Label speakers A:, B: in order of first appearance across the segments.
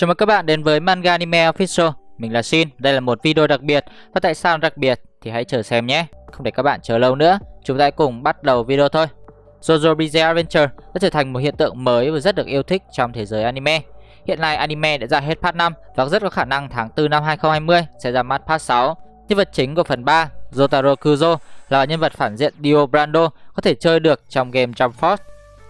A: Chào mừng các bạn đến với Manga Anime Official. Mình là Shin, đây là một video đặc biệt. Và tại sao đặc biệt thì hãy chờ xem nhé. Không để các bạn chờ lâu nữa, chúng ta hãy cùng bắt đầu video thôi. JoJo Bizarre Adventure đã trở thành một hiện tượng mới và rất được yêu thích trong thế giới anime. Hiện nay anime đã ra hết part 5 và rất có khả năng tháng 4 năm 2020 sẽ ra mắt part 6. Nhân vật chính của phần 3, Jotaro Kujo, là nhân vật phản diện Dio Brando có thể chơi được trong game Jump Force.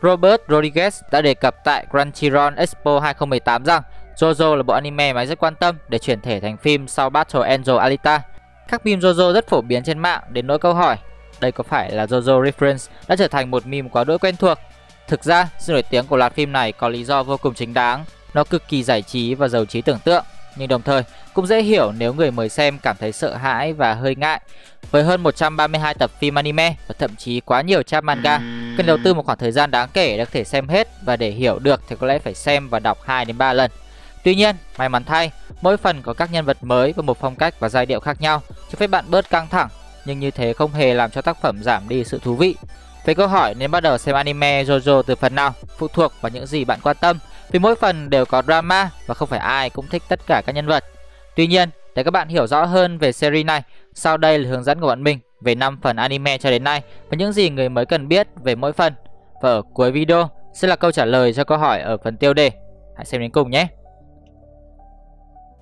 A: Robert Rodriguez đã đề cập tại Crunchyroll Expo 2018 rằng JoJo là bộ anime mà anh rất quan tâm để chuyển thể thành phim sau Battle Angel Alita. Các meme JoJo rất phổ biến trên mạng đến nỗi câu hỏi đây có phải là JoJo reference đã trở thành một meme quá đỗi quen thuộc. Thực ra, sự nổi tiếng của loạt phim này có lý do vô cùng chính đáng. Nó cực kỳ giải trí và giàu trí tưởng tượng, nhưng đồng thời cũng dễ hiểu nếu người mới xem cảm thấy sợ hãi và hơi ngại. Với hơn 132 tập phim anime và thậm chí quá nhiều chap manga, cần đầu tư một khoảng thời gian đáng kể để có thể xem hết, và để hiểu được thì có lẽ phải xem và đọc 2 đến 3 lần. Tuy nhiên, may mắn thay, mỗi phần có các nhân vật mới và một phong cách và giai điệu khác nhau, cho phép bạn bớt căng thẳng, nhưng như thế không hề làm cho tác phẩm giảm đi sự thú vị. Về câu hỏi nên bắt đầu xem anime JoJo từ phần nào phụ thuộc vào những gì bạn quan tâm, vì mỗi phần đều có drama và không phải ai cũng thích tất cả các nhân vật. Tuy nhiên, để các bạn hiểu rõ hơn về series này, sau đây là hướng dẫn của bọn mình về 5 phần anime cho đến nay và những gì người mới cần biết về mỗi phần. Và ở cuối video sẽ là câu trả lời cho câu hỏi ở phần tiêu đề. Hãy xem đến cùng nhé.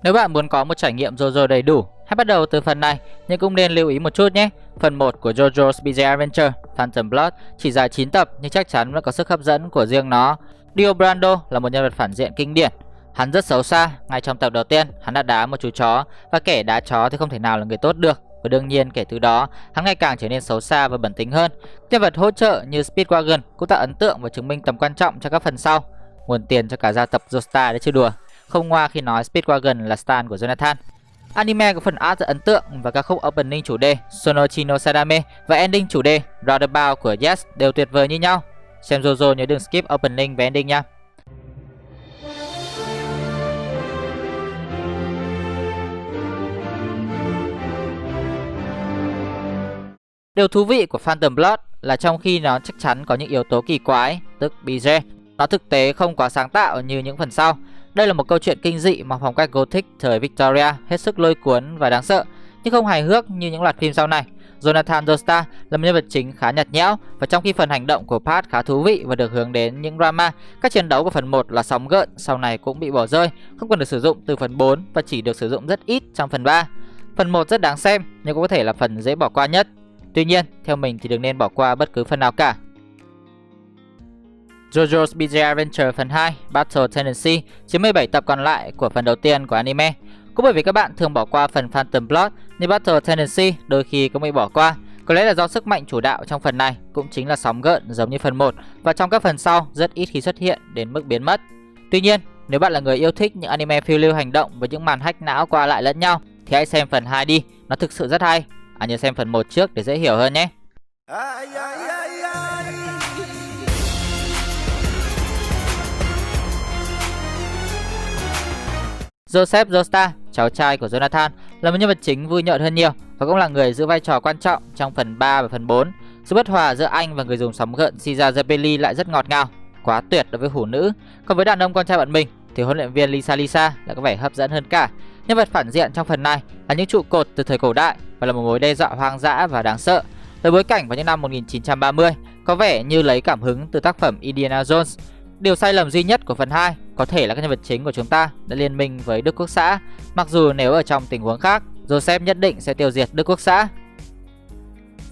A: Nếu bạn muốn có một trải nghiệm JoJo đầy đủ, hãy bắt đầu từ phần này, nhưng cũng nên lưu ý một chút nhé. Phần 1 của JoJo's Bizarre Adventure, Phantom Blood chỉ dài 9 tập nhưng chắc chắn vẫn có sức hấp dẫn của riêng nó. Dio Brando là một nhân vật phản diện kinh điển. Hắn rất xấu xa, ngay trong tập đầu tiên hắn đã đá một chú chó, và kẻ đá chó thì không thể nào là người tốt được. Và đương nhiên kể từ đó, hắn ngày càng trở nên xấu xa và bẩn tính hơn. Nhân vật hỗ trợ như Speedwagon cũng tạo ấn tượng và chứng minh tầm quan trọng cho các phần sau. Nguồn tiền cho cả gia tộc Joestar đấy chứ đùa. Không ngoa khi nói Speedwagon là stan của Jonathan. Anime có phần art rất ấn tượng và các khúc opening chủ đề Sonochi no Sadame và ending chủ đề Roundabout của Yes đều tuyệt vời như nhau. Xem JoJo nhớ đừng skip opening và ending nha. Điều thú vị của Phantom Blood là trong khi nó chắc chắn có những yếu tố kỳ quái, tức bizarre, nó thực tế không quá sáng tạo như những phần sau. Đây là một câu chuyện kinh dị mà phong cách Gothic thời Victoria hết sức lôi cuốn và đáng sợ, nhưng không hài hước như những loạt phim sau này. Jonathan Joestar là một nhân vật chính khá nhạt nhẽo, và trong khi phần hành động của Pat khá thú vị và được hướng đến những drama, các chiến đấu của phần 1 là sóng gợn sau này cũng bị bỏ rơi, không còn được sử dụng từ phần 4 và chỉ được sử dụng rất ít trong phần 3. Phần 1 rất đáng xem nhưng cũng có thể là phần dễ bỏ qua nhất. Tuy nhiên, theo mình thì đừng nên bỏ qua bất cứ phần nào cả. JoJo's Bizarre Adventure phần 2, Battle Tendency, chiếm 17 tập còn lại của phần đầu tiên của anime. Cũng bởi vì các bạn thường bỏ qua phần Phantom Blood nên Battle Tendency đôi khi cũng bị bỏ qua. Có lẽ là do sức mạnh chủ đạo trong phần này cũng chính là sóng gợn giống như phần 1, và trong các phần sau rất ít khi xuất hiện đến mức biến mất. Tuy nhiên, nếu bạn là người yêu thích những anime phiêu lưu hành động với những màn hack não qua lại lẫn nhau thì hãy xem phần 2 đi, nó thực sự rất hay. Nhớ xem phần 1 trước để dễ hiểu hơn nhé. Joseph Joestar, cháu trai của Jonathan, là một nhân vật chính vui nhộn hơn nhiều và cũng là người giữ vai trò quan trọng trong phần 3 và phần 4. Sự bất hòa giữa anh và người dùng sóng gợn Shiza Zeppeli lại rất ngọt ngào, quá tuyệt đối với hủ nữ. Còn với đàn ông con trai bọn mình thì huấn luyện viên Lisa lại có vẻ hấp dẫn hơn cả. Nhân vật phản diện trong phần này là những trụ cột từ thời cổ đại và là một mối đe dọa hoang dã và đáng sợ. Với bối cảnh vào những năm 1930, có vẻ như lấy cảm hứng từ tác phẩm Indiana Jones. Điều sai lầm duy nhất của phần 2 có thể là các nhân vật chính của chúng ta đã liên minh với Đức Quốc xã, mặc dù nếu ở trong tình huống khác, Joseph nhất định sẽ tiêu diệt Đức Quốc xã.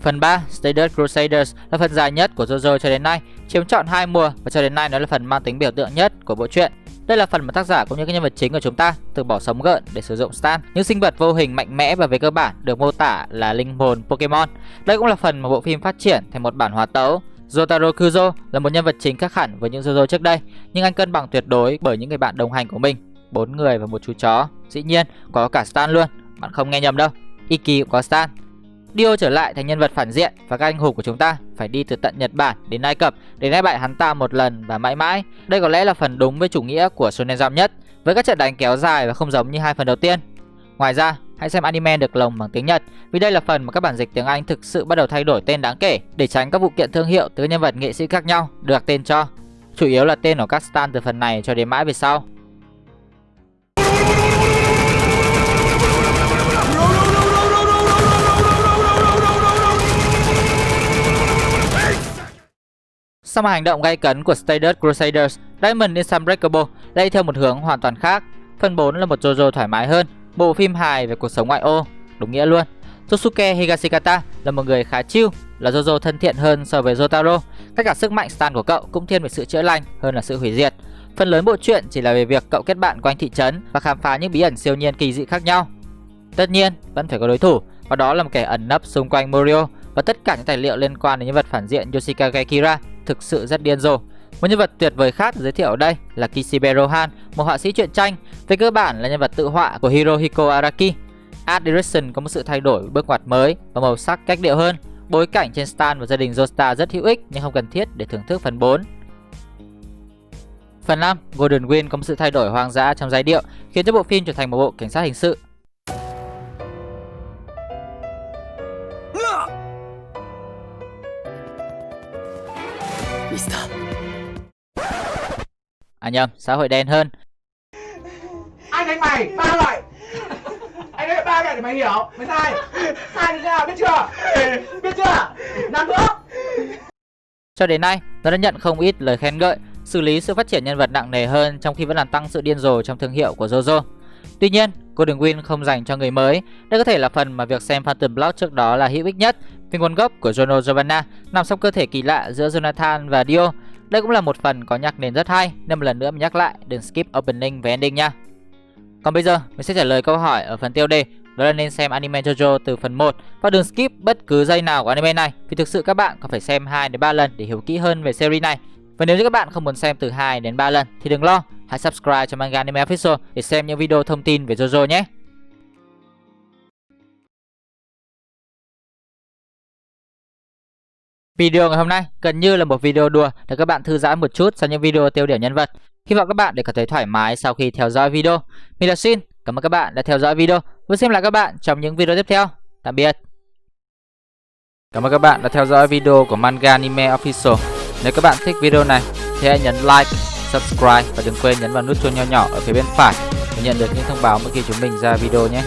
A: Phần 3, Stardust Crusaders, là phần dài nhất của JoJo cho đến nay, chiếm trọn 2 mùa và cho đến nay nó là phần mang tính biểu tượng nhất của bộ truyện. Đây là phần mà tác giả cũng như các nhân vật chính của chúng ta từ bỏ sóng gợn để sử dụng Stan, những sinh vật vô hình mạnh mẽ và về cơ bản được mô tả là linh hồn Pokemon. Đây cũng là phần mà bộ phim phát triển thành một bản hòa tấu. Jotaro Kujo là một nhân vật chính khác hẳn với những JoJo trước đây, nhưng anh cân bằng tuyệt đối bởi những người bạn đồng hành của mình, 4 người và một chú chó. Dĩ nhiên có cả Stan luôn, bạn không nghe nhầm đâu, Iki cũng có Stan. Dio trở lại thành nhân vật phản diện và các anh hùng của chúng ta phải đi từ tận Nhật Bản đến Ai Cập để đánh bại hắn ta một lần và mãi mãi. Đây có lẽ là phần đúng với chủ nghĩa của Shonen Jump nhất, với các trận đánh kéo dài và không giống như 2 phần đầu tiên. Ngoài ra, hãy xem anime được lồng bằng tiếng Nhật, vì đây là phần mà các bản dịch tiếng Anh thực sự bắt đầu thay đổi tên đáng kể để tránh các vụ kiện thương hiệu từ nhân vật nghệ sĩ khác nhau được đặt tên cho. Chủ yếu là tên của các stan từ phần này cho đến mãi về sau. Sau một hành động gay cấn của Stardust Crusaders, Diamond is Unbreakable đã đi theo một hướng hoàn toàn khác. Phần 4 là một JoJo thoải mái hơn, bộ phim hài về cuộc sống ngoại ô, đúng nghĩa luôn. Tosuke Higashikata là một người khá chill, là JoJo thân thiện hơn so với Jotaro. Tất cả sức mạnh stan của cậu cũng thiên về sự chữa lành hơn là sự hủy diệt. Phần lớn bộ truyện chỉ là về việc cậu kết bạn quanh thị trấn và khám phá những bí ẩn siêu nhiên kỳ dị khác nhau. Tất nhiên, vẫn phải có đối thủ, và đó là một kẻ ẩn nấp xung quanh Morio, và tất cả những tài liệu liên quan đến nhân vật phản diện Yoshikage Kira thực sự rất điên rồ. Một nhân vật tuyệt vời khác giới thiệu ở đây là Kishibe Rohan, một họa sĩ truyện tranh, về cơ bản là nhân vật tự họa của Hirohiko Araki. Art direction có một sự thay đổi bước ngoặt mới và màu sắc cách điệu hơn. Bối cảnh trên Stan và gia đình Joestar rất hữu ích nhưng không cần thiết để thưởng thức phần 4. Phần 5, Golden Wind có một sự thay đổi hoang dã trong giai điệu, khiến cho bộ phim trở thành một bộ cảnh sát hình sự. Nhầm, xã hội đen hơn.
B: Anh đánh mày 3 loại. Anh đánh 3 cái để mày hiểu. Mày sai. Sai như thế nào biết chưa? Biết chưa? Làm nữa.
A: Cho đến nay, nó đã nhận không ít lời khen ngợi, xử lý sự phát triển nhân vật nặng nề hơn trong khi vẫn làm tăng sự điên rồ trong thương hiệu của JoJo. Tuy nhiên, Golden Wind không dành cho người mới. Đây có thể là phần mà việc xem Phantom Blood trước đó là hữu ích nhất, vì nguồn gốc của Jono Giovanna nằm trong cơ thể kỳ lạ giữa Jonathan và Dio. Đây cũng là một phần có nhạc nền rất hay, nên một lần nữa mình nhắc lại, đừng skip opening và ending nha. Còn bây giờ, mình sẽ trả lời câu hỏi ở phần tiêu đề, đó là nên xem anime JoJo từ phần 1 và đừng skip bất cứ giây nào của anime này, vì thực sự các bạn còn phải xem 2 đến 3 lần để hiểu kỹ hơn về series này. Và nếu như các bạn không muốn xem từ 2 đến 3 lần thì đừng lo, hãy subscribe cho Manga Anime Official để xem những video thông tin về JoJo nhé. Video ngày hôm nay gần như là một video đùa để các bạn thư giãn một chút sau những video tiêu điểm nhân vật. Hy vọng các bạn để cảm thấy thoải mái sau khi theo dõi video. Mình là Shin, cảm ơn các bạn đã theo dõi video. Và xem lại các bạn trong những video tiếp theo. Tạm biệt. Cảm ơn các bạn đã theo dõi video của Manga Anime Official. Nếu các bạn thích video này thì hãy nhấn like, subscribe và đừng quên nhấn vào nút chuông nho nhỏ ở phía bên phải để nhận được những thông báo mỗi khi chúng mình ra video nhé.